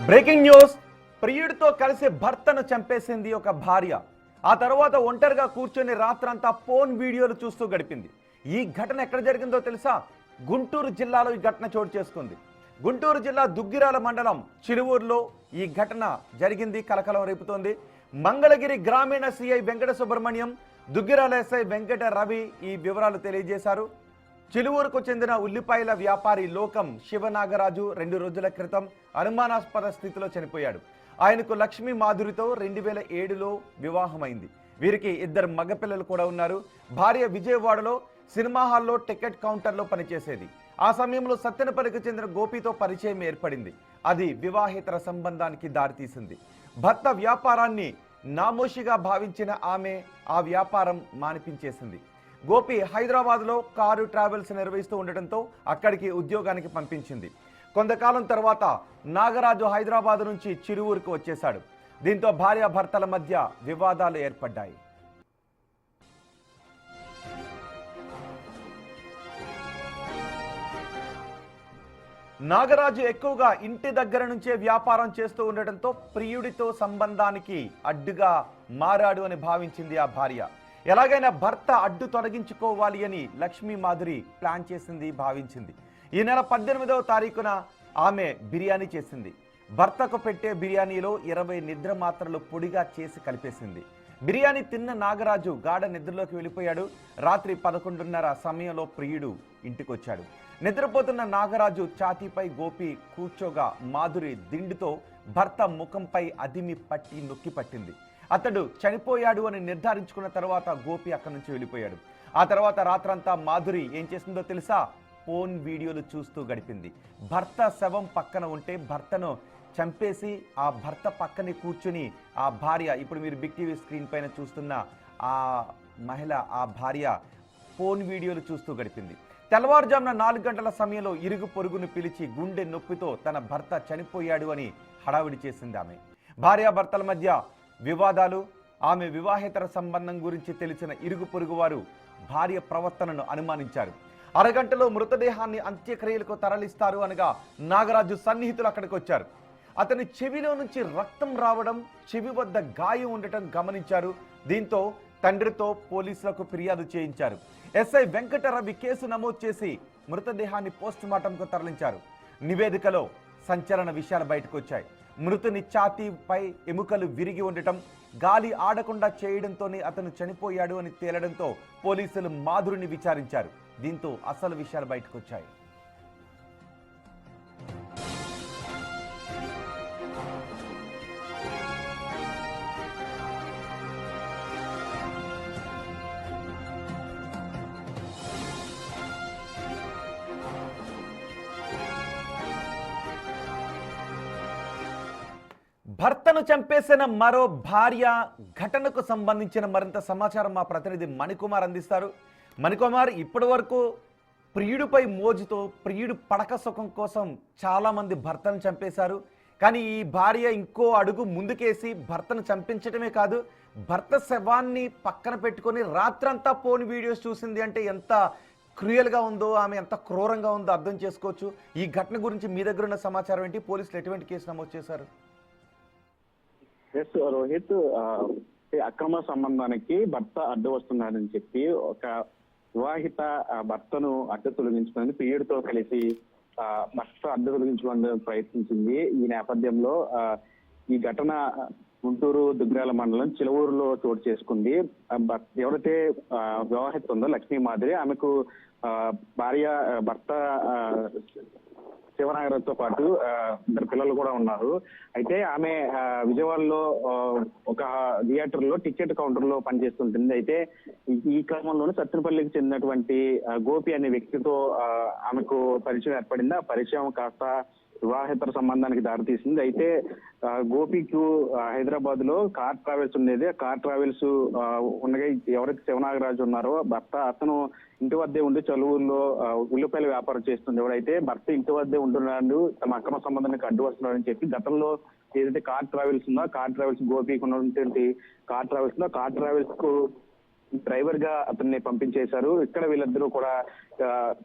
Breaking news. ప్రియుడితో కలిసి భర్తను చంపేసింది ఒక భార్య. ఆ తర్వాత ఒంటరిగా కూర్చొని రాత్రంతా ఫోన్ వీడియోలు చూస్తూ గడిపింది. ఈ ఘటన ఎక్కడ జరిగిందో తెలుసా? గుంటూరు జిల్లాలో ఈ ఘటన చోటు చేసుకుంది. గుంటూరు జిల్లా దుగ్గిరాల మండలం చిలువూరులో ఈ ఘటన జరిగింది. కలకలం రేపుతోంది. మంగళగిరి గ్రామీణ సిఐ వెంకట సుబ్రహ్మణ్యం, దుగ్గిరాల ఎస్ఐ వెంకట రవి ఈ వివరాలు తెలియజేశారు. చిలువూరుకు చెందిన ఉల్లిపాయల వ్యాపారి లోకం శివనాగరాజు 2 రోజుల క్రితం అనుమానాస్పద స్థితిలో చనిపోయాడు. ఆయనకు లక్ష్మీ మాధురితో 2007లో వివాహమైంది. వీరికి 2 మగపిల్లలు కూడా ఉన్నారు. భార్య విజయవాడలో సినిమా హాల్లో టికెట్ కౌంటర్లో పనిచేసేది. ఆ సమయంలో సత్తెనపల్లికి చెందిన గోపితో పరిచయం ఏర్పడింది. అది వివాహేతర సంబంధానికి దారితీసింది. భర్త వ్యాపారాన్ని నామోషిగా భావించిన ఆమె ఆ వ్యాపారం మానిపించేసింది. గోపి హైదరాబాద్లో కారు ట్రావెల్స్ నిర్వహిస్తూ ఉండటంతో అక్కడికి ఉద్యోగానికి పంపించింది. కొంతకాలం తర్వాత నాగరాజు హైదరాబాద్ నుంచి చిరువూరుకు వచ్చేశాడు. దీంతో భార్యాభర్తల మధ్య వివాదాలు ఏర్పడ్డాయి. నాగరాజు ఎక్కువగా ఇంటి దగ్గర నుంచే వ్యాపారం చేస్తూ ఉండటంతో ప్రియుడితో సంబంధానికి అడ్డుగా మారాడు అని భావించింది ఆ భార్య. ఎలాగైనా భర్త అడ్డు తొలగించుకోవాలి అని లక్ష్మీ మాధురి ప్లాన్ చేసింది, భావించింది. ఈ నెల 18వ తారీఖున ఆమె బిర్యానీ చేసింది. భర్తకు పెట్టే బిర్యానీలో 20 నిద్ర మాత్రలు పొడిగా చేసి కలిపేసింది. బిర్యానీ తిన్న నాగరాజు గాఢ నిద్రలోకి వెళ్ళిపోయాడు. రాత్రి 11:30 సమయంలో ప్రియుడు ఇంటికొచ్చాడు. నిద్రపోతున్న నాగరాజు ఛాతీపై గోపి కూర్చోగా మాధురి దిండుతో భర్త ముఖంపై అదిమి పట్టి నొక్కి పట్టింది. అతడు చనిపోయాడు అని నిర్ధారించుకున్న తర్వాత గోపి అక్కడి నుంచి వెళ్ళిపోయాడు. ఆ తర్వాత రాత్రంతా మాధురి ఏం చేసిందో తెలుసా? ఫోన్ వీడియోలు చూస్తూ గడిపింది. భర్త శవం పక్కన ఉంటే భర్తను చంపేసి ఆ భర్త పక్కనే కూర్చుని ఆ భార్య, ఇప్పుడు మీరు బిగ్ టీవీ స్క్రీన్ పైన చూస్తున్న ఆ మహిళ, ఆ భార్య ఫోన్ వీడియోలు చూస్తూ గడిపింది. తెల్లవారుజామున 4 గంటల సమయంలో ఇరుగు పొరుగును పిలిచి గుండె నొప్పితో తన భర్త చనిపోయాడు అని హడావిడి చేసింది ఆమె. భార్యాభర్తల మధ్య వివాదాలు, ఆమె వివాహేతర సంబంధం గురించి తెలిసిన ఇరుగు పొరుగు వారు భార్య ప్రవర్తనను అనుమానించారు. అరగంటలో మృతదేహాన్ని అంత్యక్రియలకు తరలిస్తారు అనగా నాగరాజు సన్నిహితులు అక్కడికి వచ్చారు. అతని చెవిలో నుంచి రక్తం రావడం, చెవి వద్ద గాయం ఉండటం గమనించారు. దీంతో తండ్రితో పోలీసులకు ఫిర్యాదు చేయించారు. ఎస్ఐ వెంకట రవి కేసు నమోదు చేసి మృతదేహాన్ని పోస్టుమార్టంకు తరలించారు. నివేదికలో సంచలన విషయాలు బయటకు వచ్చాయి. మృతుని ఛాతీపై ఎముకలు విరిగి ఉండటం, గాలి ఆడకుండా చేయడంతోనే అతను చనిపోయాడు అని తేలడంతో పోలీసులు మాధురిని విచారించారు. దీంతో అసలు విషయాలు బయటకు వచ్చాయి. భర్తను చంపేసిన మరో భార్య ఘటనకు సంబంధించిన మరింత సమాచారం మా ప్రతినిధి మణికుమార్ అందిస్తారు. మణికుమార్, ఇప్పటి వరకు ప్రియుడిపై మోజుతో ప్రియుడు పడక సుఖం కోసం చాలా మంది భర్తను చంపేశారు. కానీ ఈ భార్య ఇంకో అడుగు ముందుకేసి భర్తను చంపించడమే కాదు, భర్త శవాన్ని పక్కన పెట్టుకొని రాత్రంతా ఫోన్ వీడియోస్ చూసింది అంటే ఎంత క్రూయల్గా ఉందో, ఆమె ఎంత క్రూరంగా ఉందో అర్థం చేసుకోవచ్చు. ఈ ఘటన గురించి మీ దగ్గర ఉన్న సమాచారం ఏంటి? పోలీసులు ఎటువంటి కేసు నమోదు చేశారు? రోహిత్, అక్రమ సంబంధానికి భర్త అడ్డు వస్తున్నాడని చెప్పి ఒక వివాహిత భర్తను అడ్డు తొలగించుకుని ప్రియుడితో కలిసి భర్త అడ్డు తొలగించుకోవడానికి ప్రయత్నించింది. ఈ నేపథ్యంలో ఈ ఘటన గుంటూరు దుగ్గిరాల మండలం చిలువూరులో చోటు చేసుకుంది. ఎవరైతే వివాహిత ఉందో లక్ష్మీ మాధురి, ఆమెకు భర్త శివనాగరాజుతో పాటు 2 పిల్లలు కూడా ఉన్నారు. అయితే ఆమె విజయవాడలో ఒక థియేటర్ లో టికెట్ కౌంటర్ లో పనిచేస్తుంటుంది. అయితే ఈ క్రమంలోనే సత్తెనపల్లికి చెందినటువంటి గోపి అనే వ్యక్తితో ఆమెకు పరిచయం ఏర్పడింది. ఆ పరిచయం కాస్త వివాహేతర సంబంధానికి దారితీసింది. అయితే గోపికు హైదరాబాద్ లో కార్ ట్రావెల్స్ ఉండేది. ఆ కార్ ట్రావెల్స్ ఉండగా ఎవరైతే శివనాగరాజు ఉన్నారో భర్త, అతను ఇంటి వద్దే ఉండి చలువుల్లో ఉల్లిపాయల వ్యాపారం చేస్తుండేవాడు. అయితే భర్త ఇంటి వద్దే ఉంటున్నాడు, తమ అక్రమ సంబంధానికి అడ్డు వస్తున్నాడని చెప్పి గతంలో ఏదైతే కార్ ట్రావెల్స్ ఉందో కార్ ట్రావెల్స్ గోపికి ఉన్నటువంటి కార్ ట్రావెల్స్ కు డ్రైవర్ గా అతన్ని పంపించేశారు. ఇక్కడ వీళ్ళిద్దరూ కూడా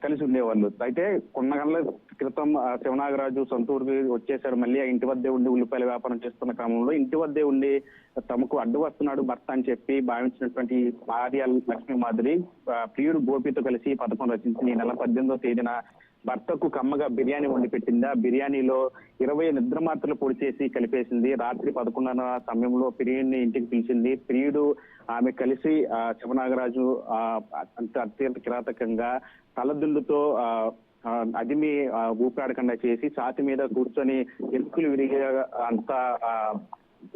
కలిసి ఉండేవాళ్ళు. అయితే కొన్ని గంటల క్రితం శివనాగరాజు సొంత ఊరికి వచ్చేసాడు. మళ్ళీ ఆ ఇంటి వద్దే ఉండి ఉల్లిపాయల వ్యాపారం చేస్తున్న క్రమంలో ఇంటి వద్దే ఉండి తమకు అడ్డు వస్తున్నాడు భర్త అని చెప్పి భావించినటువంటి భార్య లక్ష్మీ మాధురి ప్రియుడు గోపితో కలిసి పథకం రచించి ఈ నెల 18వ తేదీన భర్తకు కమ్మగా బిర్యానీ వండి పెట్టింది. ఆ బిర్యానీలో 20 నిద్ర మాత్రలు పొడి చేసి కలిపేసింది. రాత్రి 11:30 సమయంలో ప్రియుడిని ఇంటికి పిలిచింది. ప్రియుడు ఆమె కలిసి శివనాగరాజు అత్యంత కిరాతకంగా తలదుండుతో అదిమి ఊపిరాడకుండా చేసి ఛాతి మీద కూర్చొని ఎలుకలు విరిగే అంతా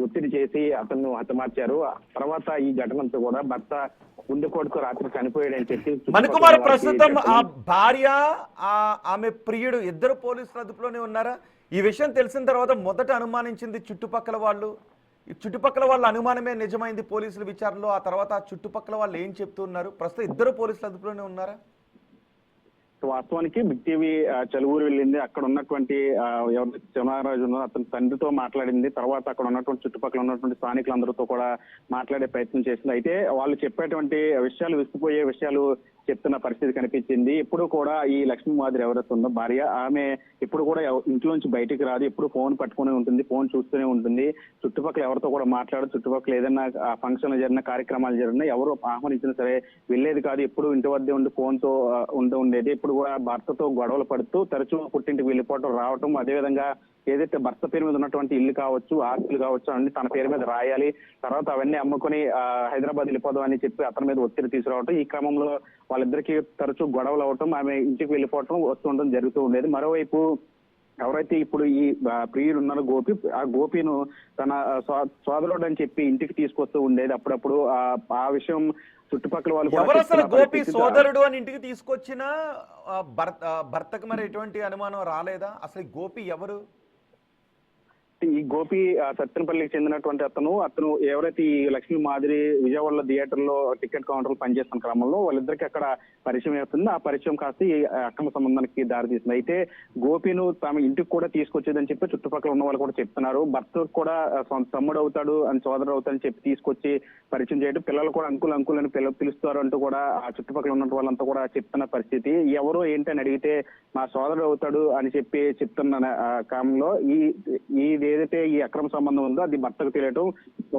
ఒత్తిడి చేసి అతను హతమార్చారు. తర్వాత ఈ ఘటనంతో కూడా భర్త గుండెపోటుతో రాత్రి చనిపోయాడని చెప్పి మణికుమార్, ప్రస్తుతం ఆ భార్య ఆమె ప్రియుడు ఇద్దరు పోలీసుల అదుపులోనే ఉన్నారా? ఈ విషయం తెలిసిన తర్వాత మొదట అనుమానించింది చుట్టుపక్కల వాళ్ళు. ఈ చుట్టుపక్కల వాళ్ళ అనుమానమే నిజమైంది పోలీసుల విచారణలో. ఆ తర్వాత ఆ చుట్టుపక్కల వాళ్ళు ఏం చెప్తున్నారు? ప్రస్తుతం ఇద్దరు పోలీసుల అదుపులోనే ఉన్నారా? వాస్తవానికి బిగ్ టీవీ చలువూరు వెళ్ళింది. అక్కడ ఉన్నటువంటి ఎవరైతే శివనాగరాజు ఉన్నారో అతని తండ్రితో మాట్లాడింది. తర్వాత అక్కడ ఉన్నటువంటి చుట్టుపక్కల ఉన్నటువంటి స్థానికులందరితో కూడా మాట్లాడే ప్రయత్నం చేసింది. అయితే వాళ్ళు చెప్పేటువంటి విషయాలు విసిపోయే విషయాలు చెప్తున్న పరిస్థితి కనిపించింది. ఎప్పుడు కూడా ఈ లక్ష్మీ మాధురి ఎవరైతే ఉందో భార్య, ఆమె ఎప్పుడు కూడా ఇంట్లో నుంచి బయటికి రాదు. ఎప్పుడు ఫోన్ పట్టుకునే ఉంటుంది, ఫోన్ చూస్తూనే ఉంటుంది. చుట్టుపక్కల ఎవరితో కూడా మాట్లాడదు. చుట్టుపక్కల ఏదైనా ఫంక్షన్లు జరిగిన కార్యక్రమాలు జరిగినా ఎవరు ఆహ్వానించినా సరే వెళ్ళేది కాదు. ఎప్పుడు ఇంటి వద్దే ఉండి ఫోన్ తో ఉండేది. ఎప్పుడు కూడా భర్తతో గొడవలు పడుతూ తరచూ పుట్టింటికి వెళ్ళిపోవటం రావటం, అదేవిధంగా ఏదైతే భర్త పేరు మీద ఉన్నటువంటి ఇల్లు కావచ్చు, ఆస్తులు కావచ్చు అన్ని తన పేరు మీద రాయాలి, తర్వాత అవన్నీ అమ్ముకొని హైదరాబాద్ వెళ్ళిపోదాం అని చెప్పి అతని మీద ఒత్తిడి తీసుకురావటం. ఈ క్రమంలో వాళ్ళిద్దరికి తరచూ గొడవలు అవటం, ఆమె ఇంటికి వెళ్ళిపోవటం వస్తుండడం జరుగుతూ ఉండేది. మరోవైపు ఎవరైతే ఇప్పుడు ఈ ప్రియుడు ఉన్నారో గోపి, ఆ గోపిను తన సోదరుడు అని చెప్పి ఇంటికి తీసుకొస్తూ ఉండేది అప్పుడప్పుడు. ఆ విషయం చుట్టుపక్కల వాళ్ళు ఎవరు అసలు గోపి సోదరుడు అని ఇంటికి తీసుకొచ్చిన భర్తకు మరి ఎటువంటి అనుమానం రాలేదా? అసలు గోపి ఎవరు? ఈ గోపి సత్తెనపల్లికి చెందినటువంటి అతను ఎవరైతే ఈ లక్ష్మీ మాధురి విజయవాడలో థియేటర్ లో టికెట్ కౌంటర్ పనిచేస్తున్న క్రమంలో వాళ్ళిద్దరికి అక్కడ పరిచయం అవుతుంది. ఆ పరిచయం కాస్త ఈ అక్రమ సంబంధానికి దారితీస్తుంది. అయితే గోపిను తమ ఇంటికి కూడా తీసుకొచ్చేదని చెప్పి చుట్టుపక్కల ఉన్న వాళ్ళు కూడా చెప్తున్నారు. భర్త కూడా తమ్ముడు అవుతాడు అని సోదరుడు అవుతాడని చెప్పి తీసుకొచ్చి పరిచయం చేయడం, పిల్లలు కూడా అంకుల్ అని పిలుస్తారు అంటూ కూడా ఆ చుట్టుపక్కల ఉన్న వాళ్ళంతా కూడా చెప్తున్న పరిస్థితి. ఎవరో ఏంటని అడిగితే మా సోదరుడు అవుతాడు అని చెప్పి చెప్తున్న క్రమంలో ఈ ఏదైతే ఈ అక్రమ సంబంధం ఉందో అది భర్తకు తెలియటం,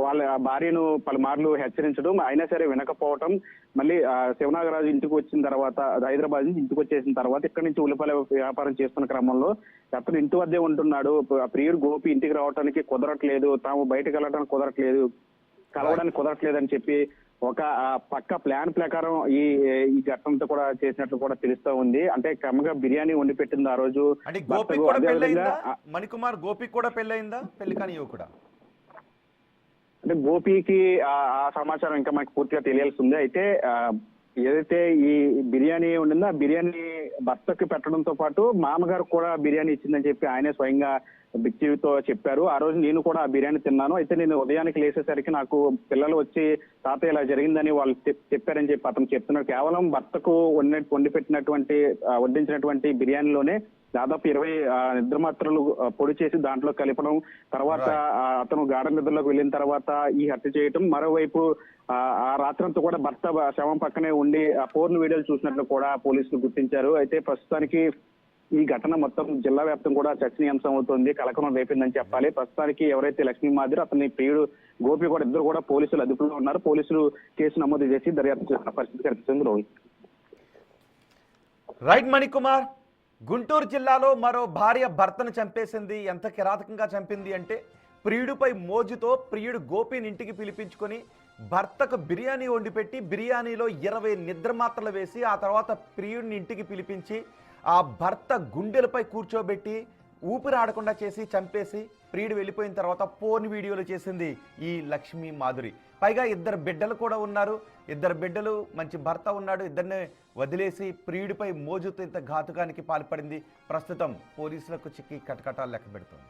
వాళ్ళ భార్యను పలుమార్లు హెచ్చరించడం, అయినా సరే వినకపోవటం, మళ్ళీ శివనాగరాజు ఇంటికి వచ్చిన తర్వాత హైదరాబాద్ నుంచి ఇంటికి వచ్చేసిన తర్వాత ఇక్కడి నుంచి ఉల్లిపాయల వ్యాపారం చేస్తున్న క్రమంలో అతను ఇంటి వద్దే ఉంటున్నాడు. ప్రియుడు గోపి ఇంటికి రావడానికి కుదరట్లేదు, తాము బయటకు వెళ్ళడానికి కుదరట్లేదు, కలవడానికి కుదరట్లేదు అని చెప్పి ఒక పక్క ప్లాన్ ప్రకారం ఈ ఘటనతో కూడా చేసినట్లు కూడా తెలుస్తా ఉంది. అంటే క్రమంగా బిర్యానీ వండి పెట్టింది ఆ రోజు. మణికుమార్, గోపికి కూడా పెళ్ళయిందా? పెళ్లి కాని యువకుడా? అంటే గోపికి ఆ సమాచారం ఇంకా మనకి పూర్తిగా తెలియాల్సి ఉంది. అయితే ఏదైతే ఈ బిర్యానీ ఉండిందో ఆ బిర్యానీ భర్తకి పెట్టడంతో పాటు మామగారు కూడా బిర్యానీ ఇచ్చిందని చెప్పి ఆయనే స్వయంగా బిగ్ టీవీతో చెప్పారు. ఆ రోజు నేను కూడా ఆ బిర్యానీ తిన్నాను. అయితే నేను ఉదయానికి లేచేసరికి నాకు పిల్లలు వచ్చి తాతయ్య ఇలా జరిగిందని వాళ్ళు చెప్పారని చెప్పి అతను చెప్తున్నాడు. కేవలం భర్తకు వడ్డించినటువంటి బిర్యానీలోనే దాదాపు 20 నిద్రమాత్రలు పొడి చేసి దాంట్లో కలపడం, తర్వాత అతను గాఢ నిద్రలోకి వెళ్ళిన తర్వాత ఈ హత్య చేయటం. మరోవైపు ఆ రాత్రంతా కూడా భర్త శవం పక్కనే ఉండి ఆ పోర్న్ వీడియోలు చూసినట్లు కూడా పోలీసులు గుర్తించారు. అయితే ప్రస్తుతానికి ఈ ఘటన మొత్తం జిల్లా వ్యాప్తం కూడా చర్చనీయాంశం అవుతుంది, కలకలం రేపిందని చెప్పాలి. ప్రస్తుతానికి ఎవరైతే లక్ష్మీ మాధురి అతని ప్రియుడు గోపి కూడా ఇద్దరు కూడా పోలీసులు అదుపులో ఉన్నారు. పోలీసులు కేసు నమోదు చేసి దర్యాప్తు చేసిన పరిస్థితి కనిపిస్తుంది. రోహిత్. రైట్ మణికుమార్, గుంటూరు జిల్లాలో మరో భార్య భర్తను చంపేసింది. ఎంత కిరాతకంగా చంపింది అంటే ప్రియుడిపై మోజుతో ప్రియుడు గోపిని ఇంటికి పిలిపించుకొని భర్తకు బిర్యానీ వండి పెట్టి బిర్యానీలో 20 నిద్ర మాత్రలు వేసి ఆ తర్వాత ప్రియుడిని ఇంటికి పిలిపించి ఆ భర్త గుండెలపై కూర్చోబెట్టి ఊపిరాడకుండా చేసి చంపేసి ప్రియుడు వెళ్ళిపోయిన తర్వాత పోర్న్ వీడియోలు చేసింది ఈ లక్ష్మీ మాధురి. పైగా 2 బిడ్డలు కూడా ఉన్నారు. 2 బిడ్డలు, మంచి భర్త ఉన్నాడు. ఇద్దరిని వదిలేసి ప్రియుడిపై మోజుతో ఇంత ఘాతుకానికి పాల్పడింది. ప్రస్తుతం పోలీసులకు చిక్కి కటకటాలు లెక్క పెడుతుంది.